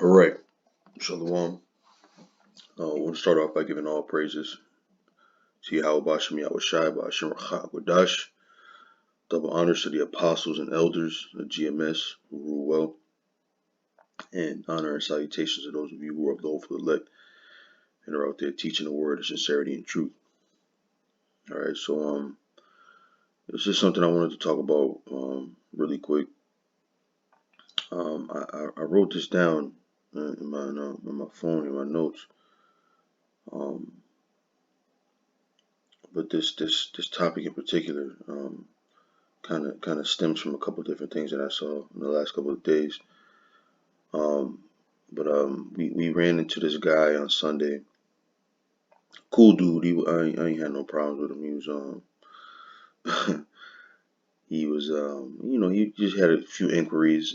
All right, Shalom. I want to start off by giving all praises to Yahweh Bashem Yahweh Shai Bashem Rachak Wadash. Double honors to the apostles and elders of GMS who rule well, and honor and salutations to those of you who are of the hopeful elect and are out there teaching the word of sincerity and truth. All right, so this is something I wanted to talk about really quick. I wrote this down in my phone in my notes. But this topic in particular kind of stems from a couple of different things that I saw in the last couple of days. But we ran into this guy on Sunday. Cool dude. I ain't had no problems with him. He was he just had a few inquiries.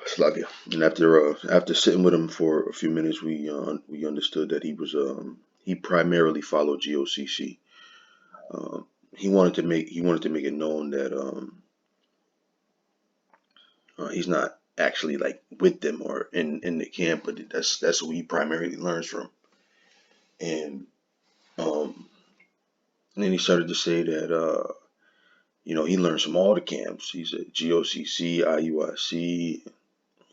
Sluggy. And after sitting with him for a few minutes, we understood that he primarily followed GOCC. He wanted to make it known that he's not actually like with them or in the camp, but that's who he primarily learns from. And um, and then he started to say that he learns from all the camps. He said GOCC, IUIC.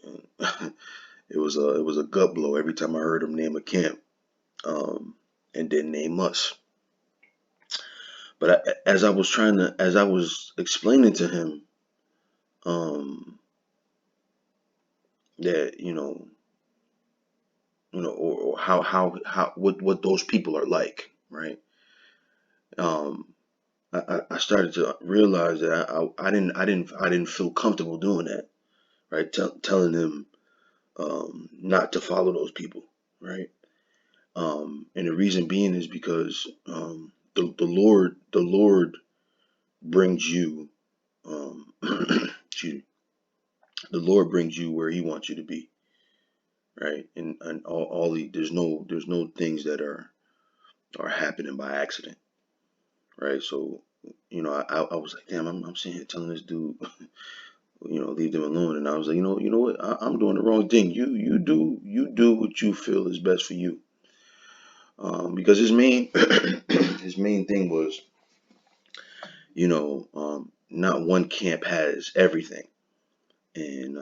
And it was a gut blow every time I heard him name a camp, and then name us. But as I was explaining to him that or how what those people are like, right? Um, I started to realize that I didn't feel comfortable doing that, right? Telling them not to follow those people, right? And the reason being is because the Lord brings you excuse me, the Lord brings you where He wants you to be, right? And all there's no things that are happening by accident, right? So I was like, damn, I'm sitting here telling this dude leave them alone. And I was like, you know what, I'm doing the wrong thing. You do what you feel is best for you. Because his main his main thing was, not one camp has everything, and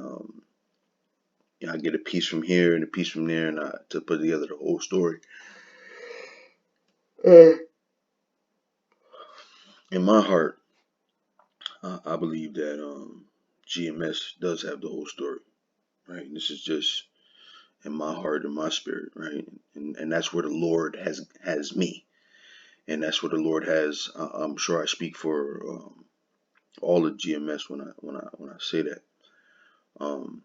I get a piece from here and a piece from there, and to put together the whole story. Uh, in my heart, I believe that GMS does have the whole story, right? And this is just in my heart and my spirit, right? And that's where the Lord has me, and that's where the Lord has. I'm sure I speak for all of GMS when I say that. Um,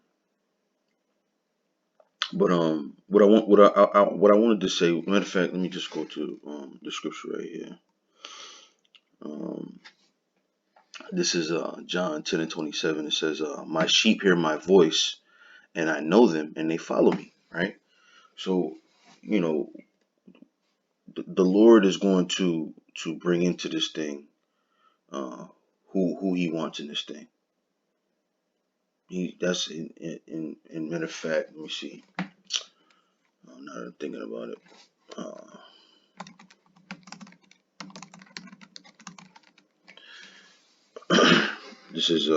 but what I wanted to say. Matter of fact, let me just go to the scripture right here. Um, this is John 10:27. It says, "My sheep hear my voice, and I know them, and they follow me." Right. So, you know, the Lord is going to bring into this thing uh, who He wants in this thing. That's in matter of fact. Let me see. Now that I'm thinking about it. This is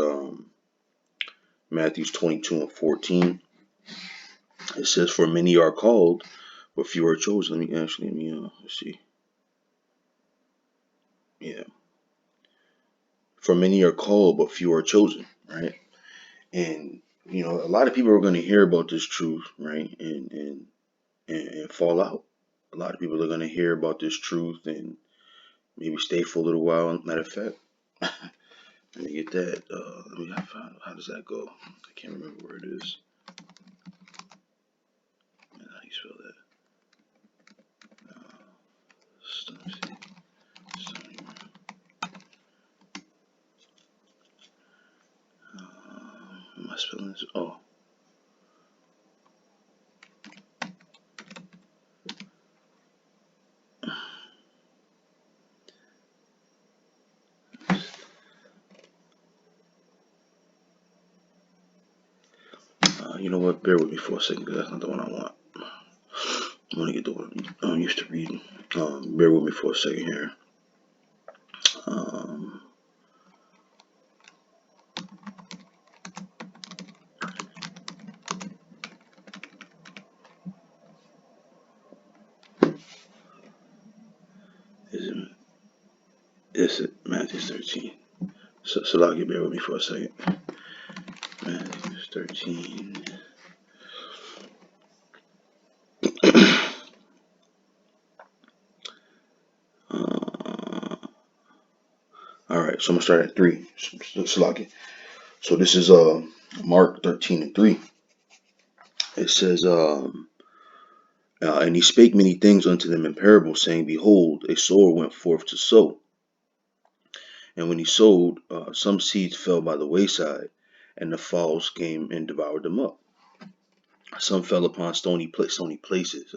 Matthew 22:14. It says, "For many are called, but few are chosen." Let's see. Yeah, for many are called, but few are chosen. Right, and a lot of people are going to hear about this truth, right, and fall out. A lot of people are going to hear about this truth and maybe stay for a little while. Matter of fact, let me get that. Let me how does that go? I can't remember where it is. How do you spell that? Let me see. Am I spelling this? Oh, You know what? Bear with me for a second, because that's not the one I want. I want to get the one I'm used to reading. Bear with me for a second here. Um, is it Matthew 13? So, Salaki, bear with me for a second. Matthew 13. All right, so I'm gonna start at 3. Salaki. So this is Mark 13:3. It says, and he spake many things unto them in parables, saying, Behold, a sower went forth to sow. And when he sowed, some seeds fell by the wayside, and the fowls came and devoured them up. Some fell upon stony places,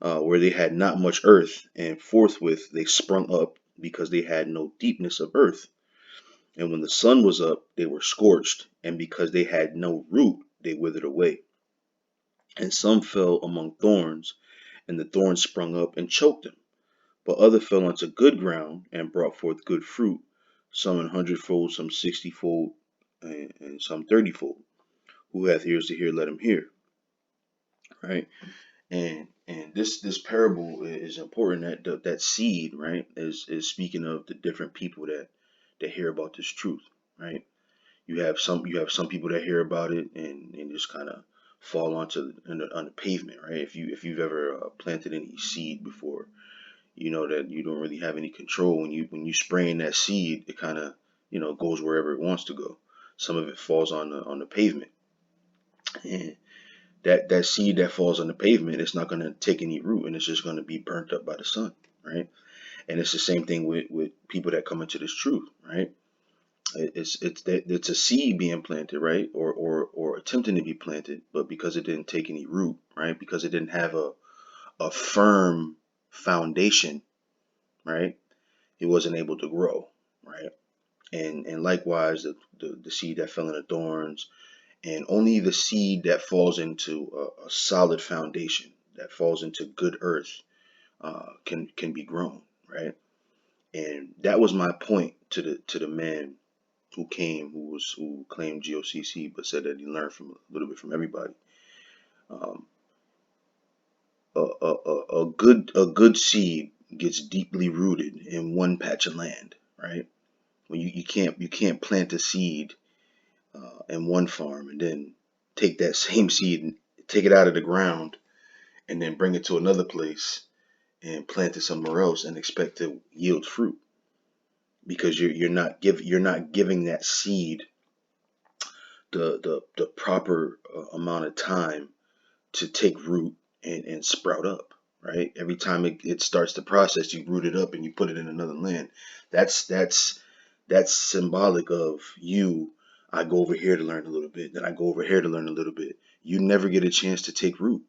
where they had not much earth, and forthwith they sprung up, because they had no deepness of earth. And when the sun was up, they were scorched, and because they had no root, they withered away. And some fell among thorns, and the thorns sprung up and choked them. But other fell onto good ground, and brought forth good fruit, some an hundredfold, some 60-fold, and some 30-fold. Who hath ears to hear, let him hear. Right? And this parable is important. That seed, right, is speaking of the different people that hear about this truth. Right? You have some people that hear about it and just kind of fall on the pavement. Right? If you've ever planted any seed before, you know that you don't really have any control when you spraying that seed. It kind of goes wherever it wants to go. Some of it falls on the pavement, and that seed that falls on the pavement, it's not going to take any root, and it's just going to be burnt up by the sun, right? And it's the same thing with people that come into this truth, right? It's a seed being planted, right, or attempting to be planted, but because it didn't take any root, right, because it didn't have a firm foundation, right, it wasn't able to grow, right? And likewise, the seed that fell in the thorns, and only the seed that falls into a solid foundation, that falls into good earth, can be grown, right? And that was my point to the man who claimed GOCC, but said that he learned from a little bit from everybody. Um, a good seed gets deeply rooted in one patch of land, right? When you can't plant a seed in one farm and then take that same seed and take it out of the ground and then bring it to another place and plant it somewhere else and expect to yield fruit, because you're not giving that seed the proper amount of time to take root and sprout up, right? Every time it starts the process, you root it up and you put it in another land. That's symbolic of you. I go over here to learn a little bit, then I go over here to learn a little bit. You never get a chance to take root.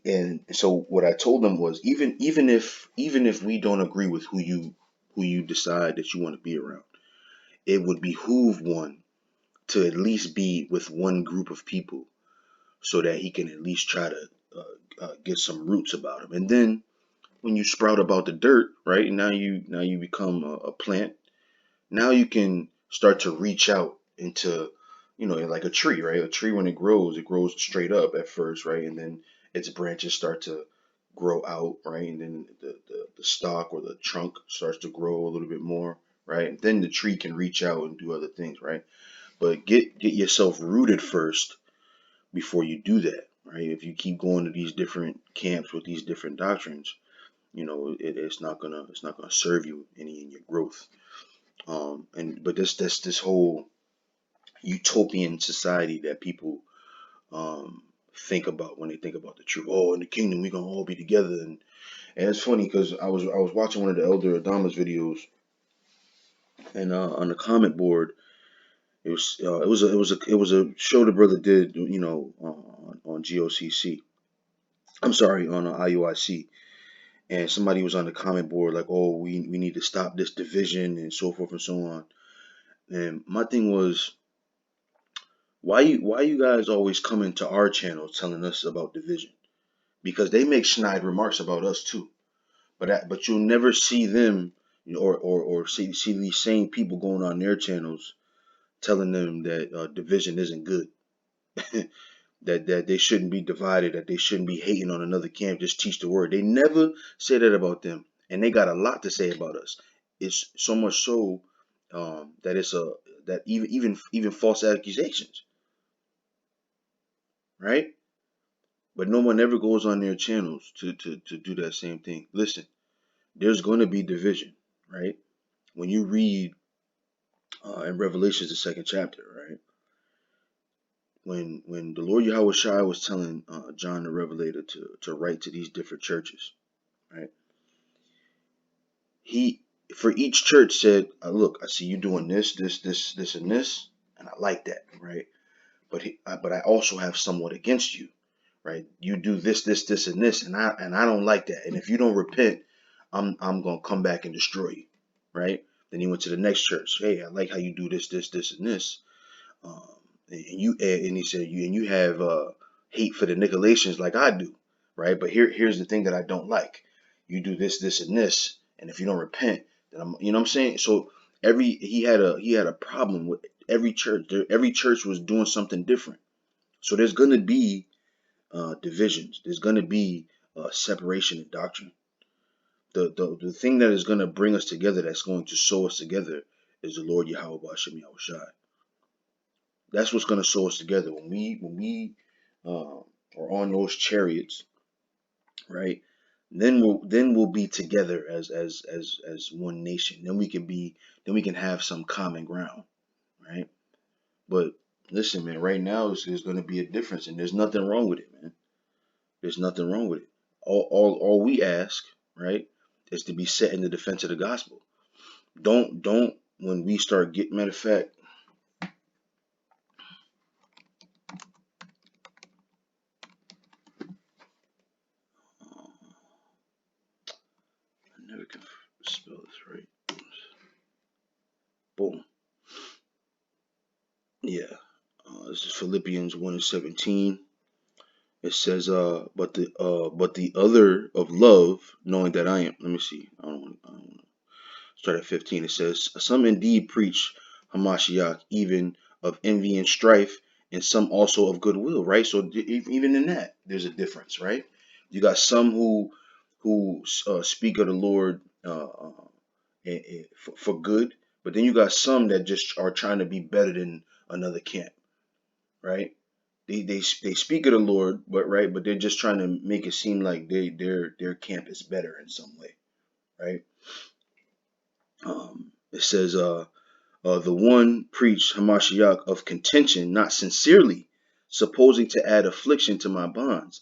And so what I told them was, even if we don't agree with who you decide that you want to be around, it would behoove one to at least be with one group of people, so that he can at least try to get some roots about him. And then when you sprout about the dirt, right? Now you become a plant. Now you can start to reach out into, like a tree, right? A tree, when it grows straight up at first, right? And then its branches start to grow out, right? And then the stalk or the trunk starts to grow a little bit more, right? And then the tree can reach out and do other things, right? But get yourself rooted first before you do that, right? If you keep going to these different camps with these different doctrines, it's not gonna serve you any in your growth. But this whole utopian society that people think about when they think about the truth. Oh, in the kingdom we gonna all be together, and it's funny because I was watching one of the Elder Adama's videos, and on the comment board, it was a show the brother did, on GOCC. I'm sorry, on IUIC, and somebody was on the comment board like, "Oh, we need to stop this division and so forth and so on." And my thing was, Why you guys always coming to our channel telling us about division? Because they make snide remarks about us too. But you'll never see them, or see these same people going on their channels telling them that division isn't good, that they shouldn't be divided, that they shouldn't be hating on another camp. Just teach the word. They never say that about them, and they got a lot to say about us. It's so much so that it's a that even false accusations, right? But no one ever goes on their channels to do that same thing. Listen, there's going to be division, right? When you read in Revelations, the second chapter, right? When the Lord Yahweh Shai was telling John the Revelator to write to these different churches, right? He for each church said, "Look, I see you doing this, and this, and I like that, right? But I also have somewhat against you, right? You do this, and this, and I don't like that. And if you don't repent, I'm gonna come back and destroy you, right?" Then he went to the next church. Hey, I like how you do this, and this. Um, and he said you have hate for the Nicolaitans like I do, right? But here's the thing that I don't like. You do this, and this, and if you don't repent, then what I'm saying. So he had a problem with every church. Every church was doing something different. So there's gonna be divisions. There's gonna be separation in doctrine. The thing that is gonna bring us together, that's going to sew us together, is the Lord Yahweh Bashem Yahushai. That's what's going to sew us together when we are on those chariots, right? Then we'll be together as one nation. Then we can have some common ground, right? But listen, man, right now there's going to be a difference, and there's nothing wrong with it, man. There's nothing wrong with it. All we ask, right, is to be set in the defense of the gospel. Don't when we start getting, matter of fact, I never can spell this right. Boom. Yeah. This is Philippians 1:17. It says, but the other of love, knowing that I am. Let me see. I don't want to start at 15. It says, some indeed preach Hamashiach, even of envy and strife, and some also of goodwill. Right. So even in that, there's a difference, right? You got some who speak of the Lord for good, but then you got some that just are trying to be better than another camp, right? They speak of the Lord, but they're just trying to make it seem like their camp is better in some way, right? It says, the one preached Hamashiach of contention, not sincerely, supposing to add affliction to my bonds,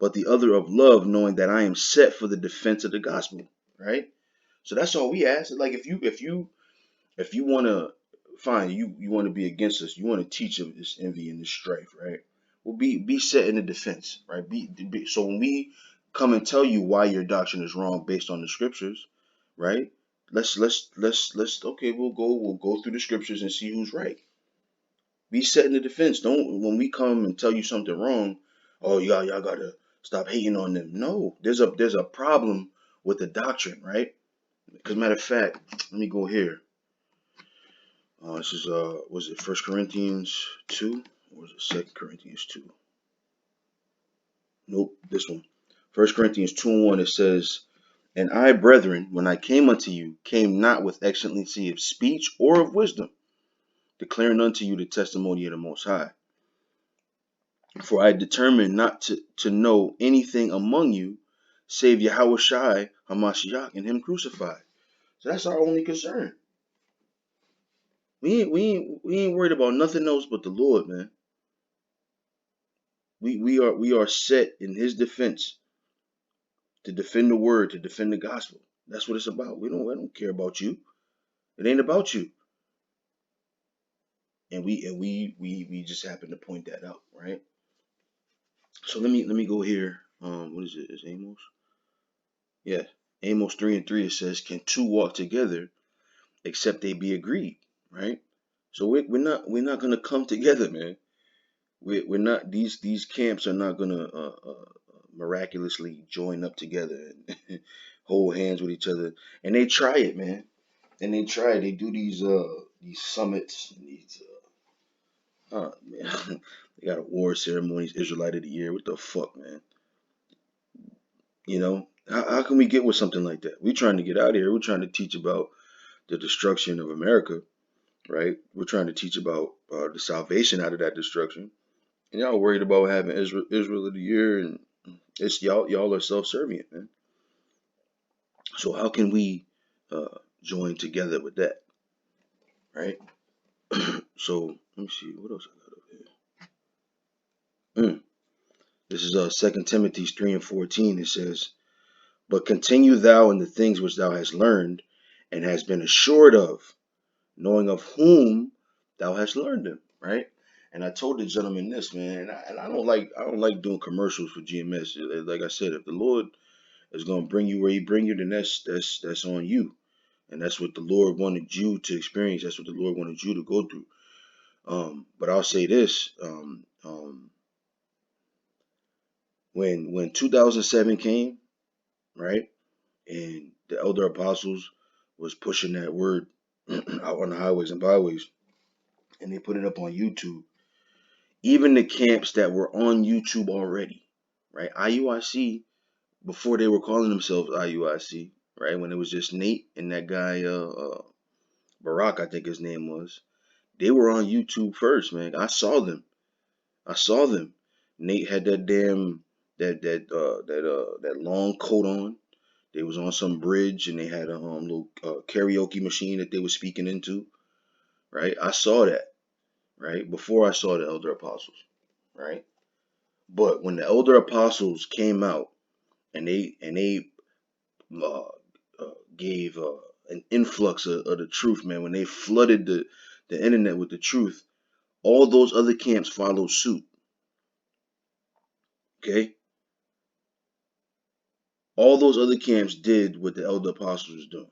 but the other of love, knowing that I am set for the defense of the gospel, right? So that's all we ask. Like if you want to find you want to be against us, you want to teach of this envy and this strife, right? Well, be set in the defense, right? So when we come and tell you why your doctrine is wrong based on the scriptures, right? Let's okay, we'll go through the scriptures and see who's right. Be set in the defense. Don't when we come and tell you something wrong, oh y'all gotta stop hating on them. No, there's a problem with the doctrine, right? Because matter of fact, let me go here. This is was it First Corinthians 2 or was it Second Corinthians 2? Nope, this one. First Corinthians 2:1, it says, and I, brethren, when I came unto you, came not with excellency of speech or of wisdom, declaring unto you the testimony of the Most High. For I determined not to know anything among you, save Yahweh Shai, Hamashiach, and him crucified. So that's our only concern. We ain't worried about nothing else but the Lord, man. We are set in his defense to defend the word, to defend the gospel. That's what it's about. I don't care about you. It ain't about you. And we just happen to point that out, right? So let me go here. What is it? Is Amos? Yeah. Amos 3:3, it says, can two walk together except they be agreed, right? So we're not gonna come together, man. We're not, these camps are not gonna miraculously join up together and hold hands with each other. And they try it, man. And they try it. They do these summits and these man. They got award ceremonies, Israelite of the Year. What the fuck, man? You know, how can we get with something like that? We're trying to get out of here. We're trying to teach about the destruction of America, right? We're trying to teach about the salvation out of that destruction. And y'all worried about having Israel of the Year, and it's y'all are self-serving, man. So how can we join together with that, right? So let me see what else I got up here. This is 2 Timothy 3:14. It says, "But continue thou in the things which thou hast learned and hast been assured of, knowing of whom thou hast learned them." Right? And I told the gentleman this, man, and I don't like doing commercials for GMS. Like I said, if the Lord is gonna bring you where He bring you, then that's on you, and that's what the Lord wanted you to experience. That's what the Lord wanted you to go through. But I'll say this: when 2007 came, right, and the elder apostles was pushing that word out on the highways and byways, and they put it up on YouTube. Even the camps that were on YouTube already, right? IUIC, before they were calling themselves IUIC, right? When it was just Nate and that guy Barack, I think his name was. They were on YouTube first, man. I saw them. I saw them. Nate had that damn that long coat on. They was on some bridge and they had a little karaoke machine that they were speaking into, right? I saw that, right? Before I saw the elder apostles, right? But when the elder apostles came out and they uh, gave an influx of the truth, man, when they flooded the internet with the truth, all those other camps followed suit. Okay, all those other camps did what the elder apostles was doing.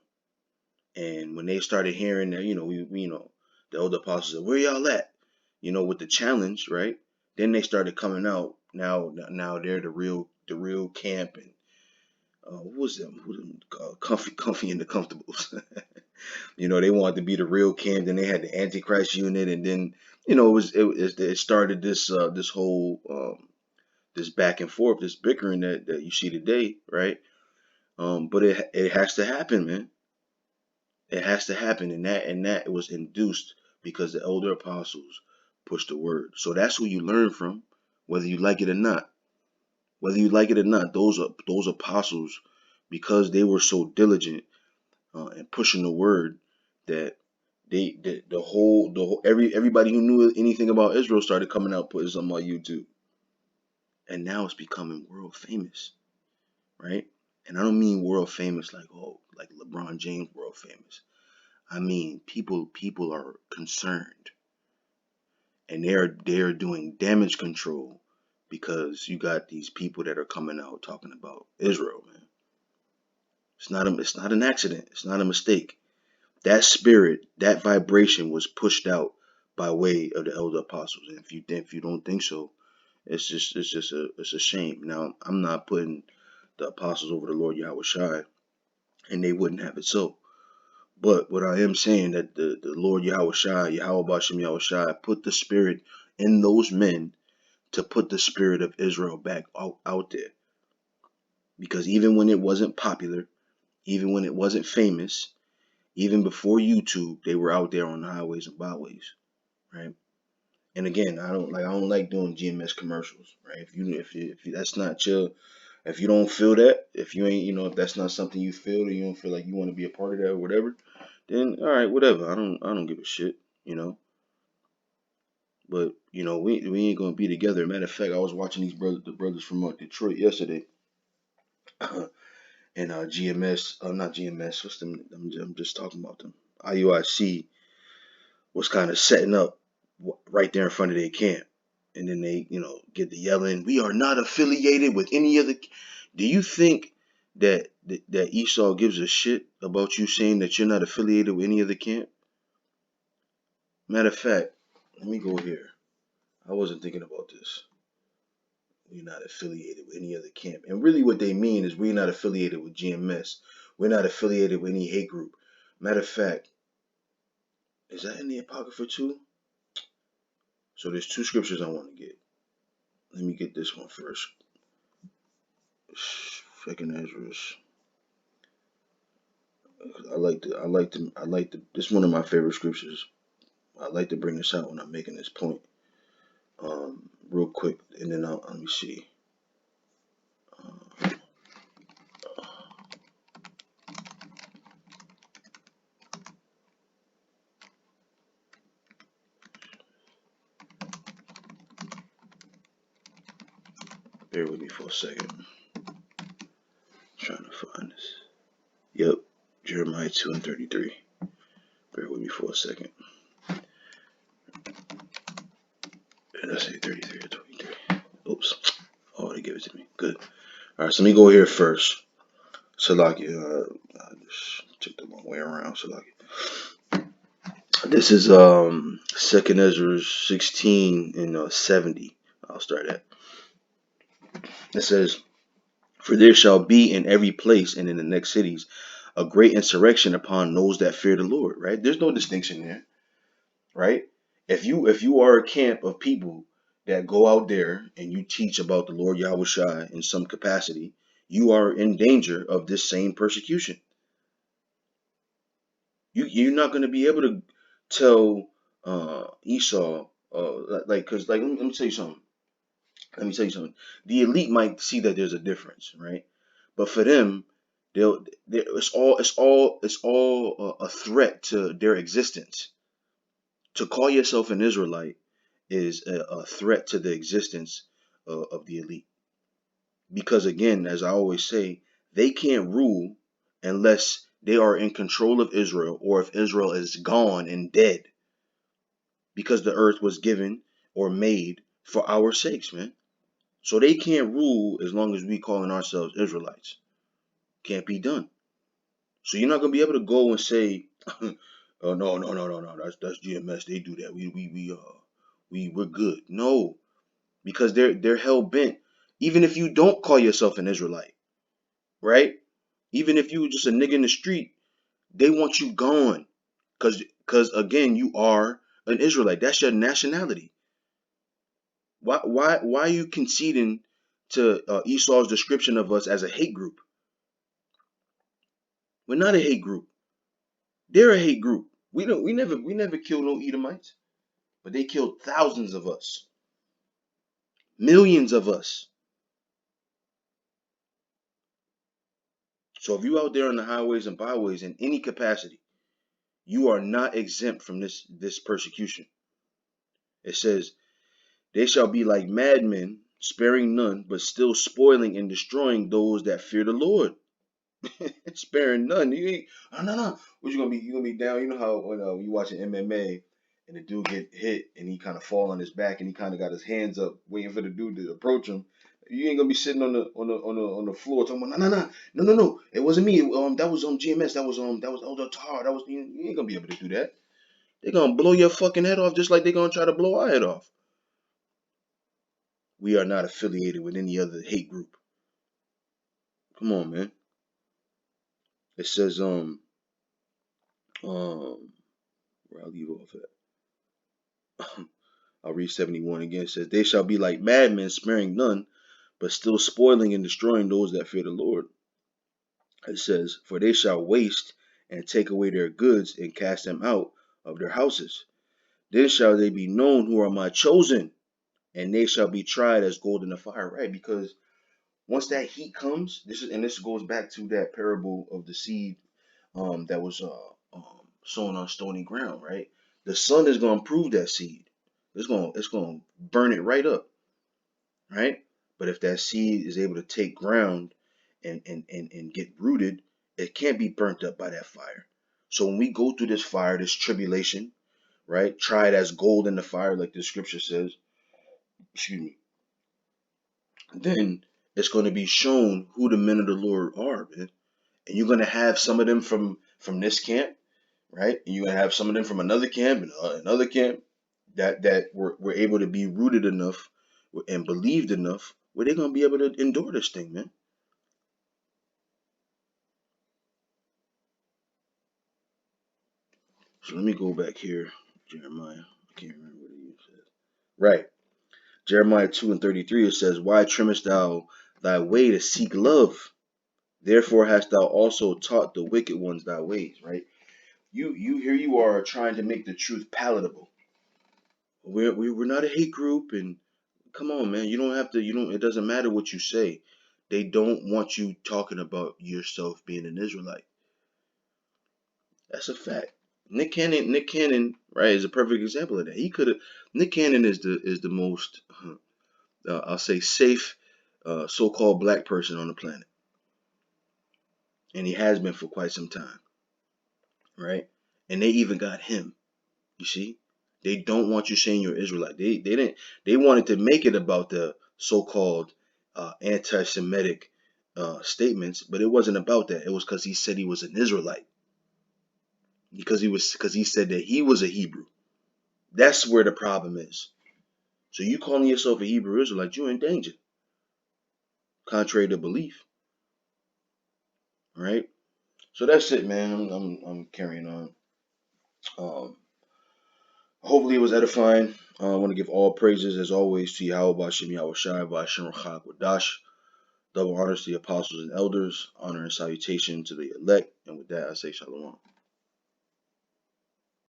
And when they started hearing that, the elder apostles said, "Where y'all at?" With the challenge, right? Then they started coming out. Now they're the real camp, and what was them? Comfy and the Comfortables. They wanted to be the real camp. Then they had the Antichrist unit, and then it started this whole this back and forth, this bickering that you see today, right? But it has to happen, man. It has to happen, and that was induced because the elder apostles pushed the word. So that's who you learn from, whether you like it or not. Whether you like it or not, those apostles, because they were so diligent in pushing the word, that everybody who knew anything about Israel started coming out putting something on YouTube, and now it's becoming world famous, right? And I don't mean world famous like LeBron James world famous. I mean, people are concerned, and they're doing damage control because you got these people that are coming out talking about Israel, man. It's not an accident. It's not a mistake. That spirit, that vibration was pushed out by way of the elder apostles. And if you don't think so, it's a shame. Now, I'm not putting the apostles over the Lord Yahweh Shai, and they wouldn't have it so. But what I am saying, that the Lord Yahweh Shai, Yahweh Bashem Yahweh Shai, put the spirit in those men to put the spirit of Israel back out there. Because even when it wasn't popular, even when it wasn't famous, even before YouTube, they were out there on the highways and byways, right? And again, I don't like doing GMS commercials, right? If that's not your, if you don't feel that, if you ain't, if that's not something you feel, or you don't feel like you want to be a part of that or whatever, then all right, whatever. I don't give a shit, you know. But we ain't gonna be together. Matter of fact, I was watching the brothers from Detroit yesterday, and GMS, not GMS. What's them? I'm just talking about them. IUIC was kind of setting up right there in front of their camp, and then they, get the yelling, "We are not affiliated with any other." Do you think that Esau gives a shit about you saying that you're not affiliated with any other camp? Matter of fact, let me go here. I wasn't thinking about this. We're not affiliated with any other camp. And really what they mean is we're not affiliated with GMS. We're not affiliated with any hate group. Matter of fact, is that in the Apocrypha too? So there's two scriptures I want to get. Let me get this one first. Second Ezra. This is one of my favorite scriptures. I like to bring this out when I'm making this point. Real quick, and then let me see. Bear with me for a second. I'm trying to find this. Yep, Jeremiah 2:33. Bear with me for a second. Did I say 33 or 23? Oops. Oh, they gave it to me. Good. All right, so let me go here first. Salaki, I just took the wrong way around. Salaki. This is Second Ezra 16 and 70. I'll start at. It says, "For there shall be in every place and in the next cities a great insurrection upon those that fear the Lord." Right? There's no distinction there. Right? If you are a camp of people that go out there and you teach about the Lord Yahushua in some capacity, you are in danger of this same persecution. You're not going to be able to tell Esau because let me tell you something. Let me tell you something. The elite might see that there's a difference, right? But for them, it's all a threat to their existence. To call yourself an Israelite is a threat to the existence of the elite. Because again, as I always say, they can't rule unless they are in control of Israel or if Israel is gone and dead. Because the earth was given or made for our sakes, man. So they can't rule as long as we calling ourselves Israelites. Can't be done. So you're not gonna be able to go and say, "Oh no, that's GMS. They do that. We're good." No, because they're hell bent. Even if you don't call yourself an Israelite, right? Even if you just a nigga in the street, they want you gone, cause again you are an Israelite. That's your nationality. Why are you conceding to Esau's description of us as a hate group? We're not a hate group. They're a hate group. We never killed no Edomites, but they killed thousands of us, millions of us. So if you out there on the highways and byways in any capacity, you are not exempt from this persecution. It says, "They shall be like madmen, sparing none, but still spoiling and destroying those that fear the Lord." Sparing none. You ain't, no. What you gonna be? You gonna be down? You know how when you watching MMA and the dude get hit and he kind of fall on his back and he kind of got his hands up waiting for the dude to approach him. You ain't gonna be sitting on the floor talking about no. It wasn't me. That was GMS. That was Tar. That was you ain't gonna be able to do that. They're gonna blow your fucking head off just like they're gonna try to blow our head off. We are not affiliated with any other hate group. Come on, man. It says where I leave off at. I'll read 71 again. It says, "They shall be like madmen, sparing none, but still spoiling and destroying those that fear the Lord." It says, "For they shall waste and take away their goods and cast them out of their houses. Then shall they be known who are my chosen, and they shall be tried as gold in the fire." Right? Because once that heat comes, this goes back to that parable of the seed that was sown on stony ground. Right? The sun is going to prove that seed. It's going to burn it right up. Right? But if that seed is able to take ground and get rooted, it can't be burnt up by that fire. So when we go through this fire, this tribulation, right? Try it as gold in the fire, like the scripture says, excuse me, then it's going to be shown who the men of the Lord are, man. And you're going to have some of them from this camp, right? And you're going to have some of them from another camp and another camp. that were able to be rooted enough and believed enough where they're gonna be able to endure this thing, man. So let me go back here, Jeremiah. I can't remember what it says. Right, Jeremiah 2:33. It says, "Why trimmest thou thy way to seek love? Therefore hast thou also taught the wicked ones thy ways." Right. You here you are trying to make the truth palatable. We're not a hate group, and come on, man. You don't have to. You don't. It doesn't matter what you say. They don't want you talking about yourself being an Israelite. That's a fact. Nick Cannon, right, is a perfect example of that. He could have. Nick Cannon is the most, I'll say, safe, so-called black person on the planet, and he has been for quite some time, right? And they even got him. You see, they don't want you saying you're Israelite. They didn't. They wanted to make it about the so-called anti-Semitic statements, but it wasn't about that. It was because he said he was an Israelite. Because he said that he was a Hebrew. That's where the problem is. So you calling yourself a Hebrew Israelite, you're in danger, contrary to belief, right? So that's it, man. I'm carrying on. Um, Hopefully it was edifying. I want to give all praises as always to Yahweh Bashem Yahweh Shai Bashem Rachak Wadash. Double honors to the apostles and elders. Honor and salutation to the elect. And with that, I say shalom.